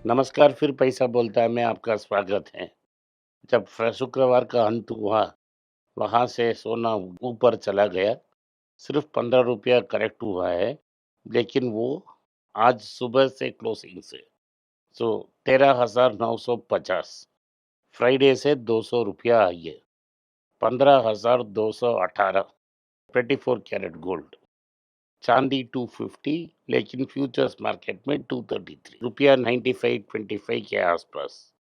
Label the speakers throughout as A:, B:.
A: नमस्कार, फिर पैसा बोलता है में आपका स्वागत है। जब शुक्रवार का अंत हुआ, वहाँ से सोना ऊपर चला गया। सिर्फ 15 रुपया करेक्ट हुआ है, लेकिन वो आज सुबह से क्लोजिंग से 13,950 फ्राइडे से 200 रुपया आई है। 15,218 24 कैरेट गोल्ड। चांदी 250, लेकिन फ्यूचर्स मार्केट में 233 रुपया 95.25 के आसपास।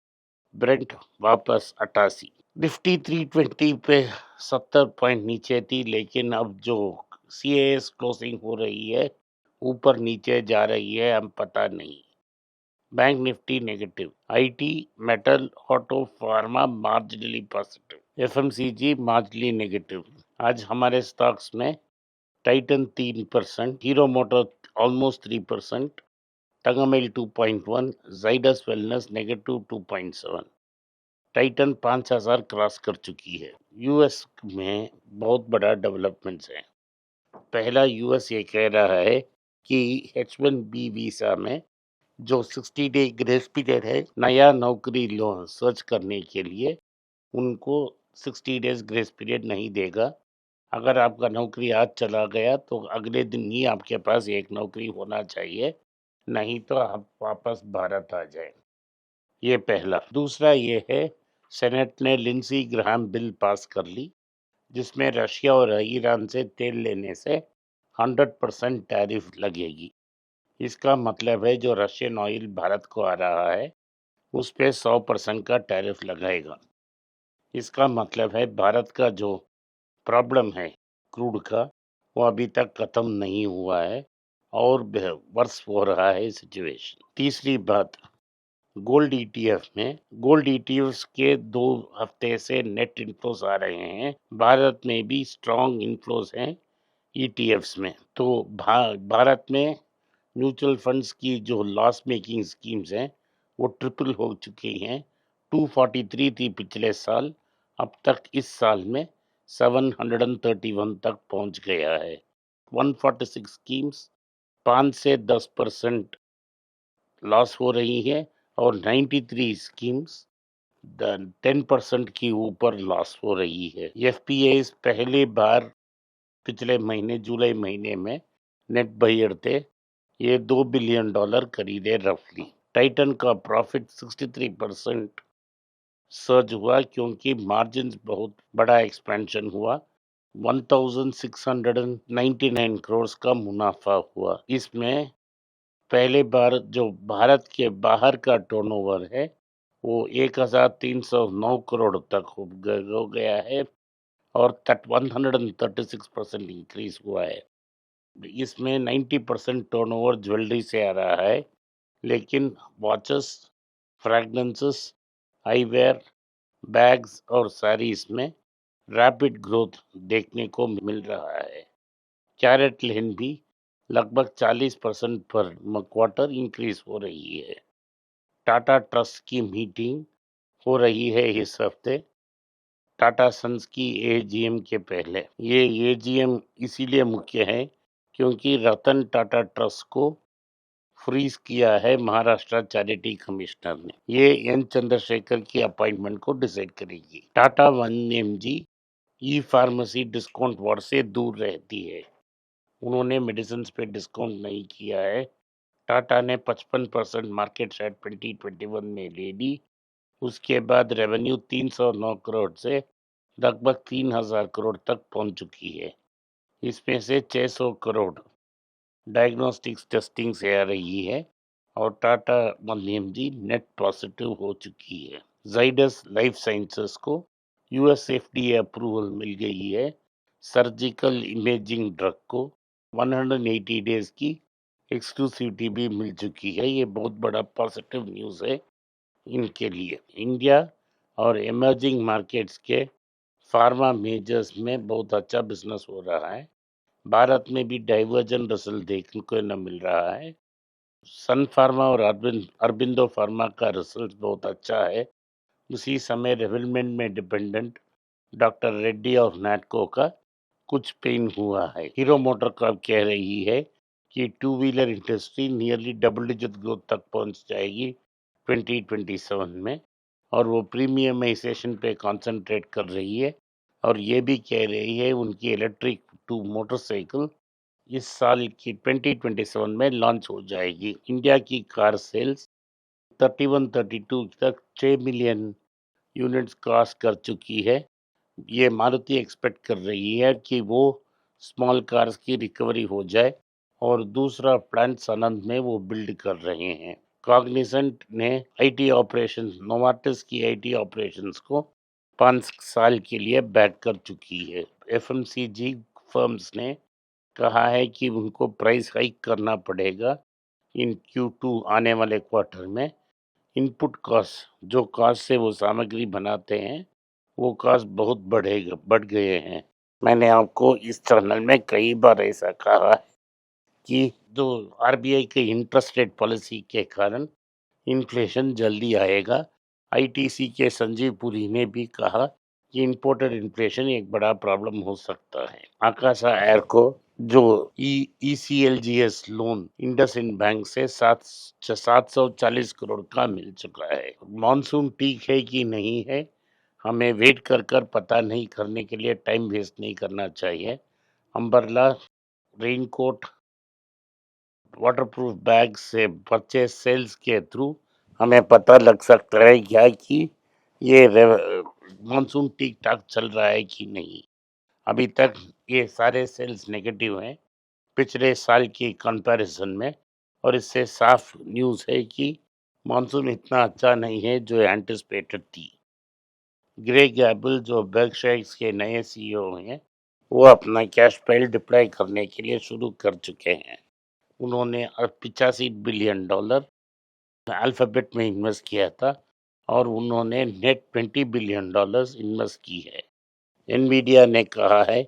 A: ब्रेंट वापस 88। निफ्टी 320 पे 70 पॉइंट नीचे थी, लेकिन अब जो सीएएस क्लोजिंग हो रही है, ऊपर नीचे जा रही है, हम पता नहीं। Bank Nifty negative. IT, metal, auto, pharma marginally positive. FMCG marginally negative. आज हमारे स्टॉक्स में Titan 3%, hero motor almost 3%, टंगमेल 2.1, Zydus wellness negative 2.7। Titan 5,000 cross कर चुकी है। यूएस में बहुत बड़ा डेवलपमेंट्स है। पहला, यूएस ये कह रहा है कि H1B वीजा में जो 60 डे ग्रेस पीरियड है, नया नौकरी लो सर्च करने के लिए उनको 60 डेज ग्रेस पीरियड नहीं देगा। अगर आपका नौकरी आज चला गया तो अगले दिन ही आपके पास एक नौकरी होना चाहिए, नहीं तो आप वापस भारत आ जाए। ये पहला। दूसरा ये है, सेनेट ने लिंडसी ग्राहम बिल पास कर ली, जिसमें रशिया और ईरान से तेल लेने से 100% टैरिफ लगेगी। इसका मतलब है जो रशियन ऑयल भारत को आ रहा है, उस पे 100% का टैरिफ लगाएगा। इसका मतलब है भारत का जो प्रॉब्लम है क्रूड का, वो अभी तक खत्म नहीं हुआ है और वर्ष हो रहा है सिचुएशन। तीसरी बात, गोल्ड ईटीएफ के 2 हफ्ते से नेट इन्फ्लोस आ रहे हैं। भारत में भी स्ट्रॉन्ग इन्फ्लोस हैं ईटीएफ्स में। तो भारत में म्यूचुअल फंड्स की जो लॉस मेकिंग स्कीम्स हैं, वो ट्रिपल हो चुकी हैं। 243 थी पिछले साल, अब तक इस साल में 731 तक पहुंच गया है। 146 स्कीम्स 5 से 10% लॉस हो रही है और 93 स्कीम्स 10% की ऊपर लॉस हो रही है। एफपीए पहली बार पिछले महीने जुलाई महीने में नेट बायर थे। ये $2 बिलियन खरीदे रफली। टाइटन का प्रॉफिट 63% सर्ज हुआ क्योंकि मार्जिन बहुत बड़ा एक्सपेंशन हुआ। 1699 करोड़ का मुनाफा हुआ। इसमें पहले बार जो भारत के बाहर का टर्नओवर है, वो 1309 करोड़ तक हो गया है और 136% इंक्रीज हुआ है। इसमें 90% टर्नओवर ज्वेलरी से आ रहा है, लेकिन वॉचेस, फ्रैग्रेंसेस, आईवेयर, बैग्स और साड़ीज में रैपिड ग्रोथ देखने को मिल रहा है। कैरेट लेन भी लगभग 40% पर क्वार्टर इंक्रीज हो रही है। टाटा ट्रस्ट की मीटिंग हो रही है इस हफ्ते, टाटा सन्स की एजीएम के पहले। ये एजीएम इसीलिए मुख्य है क्योंकि रतन टाटा ट्रस्ट को फ्रीज किया है महाराष्ट्र चैरिटी कमिश्नर ने। ये एन चंद्रशेखर की अपॉइंटमेंट को डिसाइड करेगी। टाटा 1mg ई फार्मेसी डिस्काउंट वॉर से दूर रहती है। उन्होंने मेडिसिन पे डिस्काउंट नहीं किया है। टाटा ने 55% मार्केट शेयर 2021 में ले ली। उसके बाद रेवेन्यू 309 करोड़ से लगभग 3,000 करोड़ तक पहुंच चुकी है। इसमें से 600 करोड़ डायग्नोस्टिक्स टेस्टिंग से आ रही है और टाटा एमजी नेट पॉजिटिव हो चुकी है। जाइडस लाइफ साइंसेस को यूएस एफडीए अप्रूवल मिल गई है। सर्जिकल इमेजिंग ड्रग को 180 डेज की एक्सक्लूसिविटी भी मिल चुकी है। ये बहुत बड़ा पॉजिटिव न्यूज़ है इनके लिए। इंडिया और इमर्जिंग मार्केट्स के फार्मा मेजर्स में बहुत अच्छा बिजनेस हो रहा है। भारत में भी डाइवर्जन रिजल्ट देखने को न मिल रहा है। सन फार्मा और अरबिंदो फार्मा का रिजल्ट बहुत अच्छा है। उसी समय रेवलमेंट में डिपेंडेंट डॉक्टर रेड्डी और नैटको का कुछ पेन हुआ है। हीरो मोटर का कह रही है कि two wheeler industry nearly double digit growth तक पहुंच जाएगी 2027 में, और वो प्रीमियमाइज़ेशन पे कॉन्संट्रेट कर रही है और ये भी कह रही है उनकी इलेक्ट्रिक 2 मोटरसाइकिल इस साल की 2027 में लॉन्च हो जाएगी। इंडिया की कार सेल्स 31-32 तक 6 मिलियन यूनिट्स क्रॉस कर चुकी है। ये मारुति एक्सपेक्ट कर रही है कि वो स्मॉल कार्स की रिकवरी हो जाए और दूसरा प्लांट सानंद में वो बिल्ड कर रहे हैं। कॉग्निजेंट ने आईटी ऑपरेशंस नोवार्टिस की आईटी ऑपरेशंस को 5 साल के लिए बैक कर चुकी है। एफएमसीजी फर्म्स ने कहा है कि उनको प्राइस हाइक करना पड़ेगा इन Q2 आने वाले क्वार्टर में। इनपुट कॉस्ट, जो कॉस्ट से वो सामग्री बनाते हैं, वो कॉस्ट बहुत बढ़ गए हैं। मैंने आपको इस चैनल में कई बार ऐसा कहा है कि जो आरबीआई के इंटरेस्ट रेट पॉलिसी के कारण इन्फ्लेशन जल्दी आएगा। आईटीसी के संजीव पुरी ने भी कहा कि इंपोर्टेड इन्फ्लेशन एक बड़ा प्रॉब्लम हो सकता है। आकाशा एयर को जो ईसीएलजीएस लोन इंडसइंड बैंक से 740 करोड़ का मिल चुका है। मॉनसून ठीक है कि नहीं है, हमें वेट कर पता नहीं करने के लिए टाइम वेस्ट नहीं करना चाहिए। अम्ब्रेला, रेनकोट, वाटरप्रूफ बैग से परचेज सेल्स के थ्रू हमें पता लग सकता है क्या कि ये मानसून ठीक ठाक चल रहा है कि नहीं। अभी तक ये सारे सेल्स नेगेटिव हैं पिछले साल की कंपैरिजन में, और इससे साफ न्यूज़ है कि मानसून इतना अच्छा नहीं है जो एंटिसिपेटेड थी। ग्रेग गैबल जो बेल्कशाइर्स के नए सीईओ हैं, वो अपना कैश पाइल डिप्लॉय करने के लिए शुरू कर चुके हैं। उन्होंने $85 बिलियन अल्फाबेट में इन्वेस्ट किया था और उन्होंने नेट $20 बिलियन इन्वेस्ट की है। एनवीडिया ने कहा है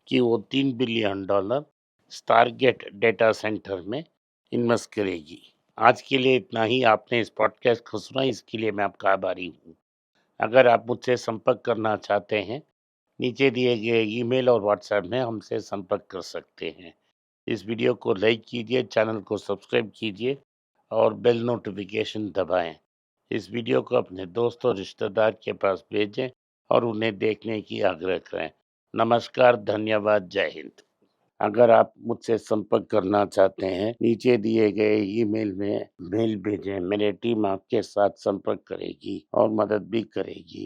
A: कि वो $3 बिलियन स्टारगेट डेटा सेंटर में इन्वेस्ट करेगी। आज के लिए इतना ही। आपने इस पॉडकास्ट को सुना, इसके लिए मैं आपका आभारी हूँ। अगर आप मुझसे संपर्क करना चाहते हैं, नीचे दिए गए ईमेल और व्हाट्सएप में हमसे संपर्क कर सकते हैं। इस वीडियो को लाइक कीजिए, चैनल को सब्सक्राइब कीजिए और बेल नोटिफिकेशन दबाएं। इस वीडियो को अपने दोस्त और रिश्तेदार के पास भेजें और उन्हें देखने की आग्रह करें। नमस्कार, धन्यवाद, जय हिंद। अगर आप मुझसे संपर्क करना चाहते हैं, नीचे दिए गए ईमेल में मेल भेजें। मेरी टीम आपके साथ संपर्क करेगी और मदद भी करेगी।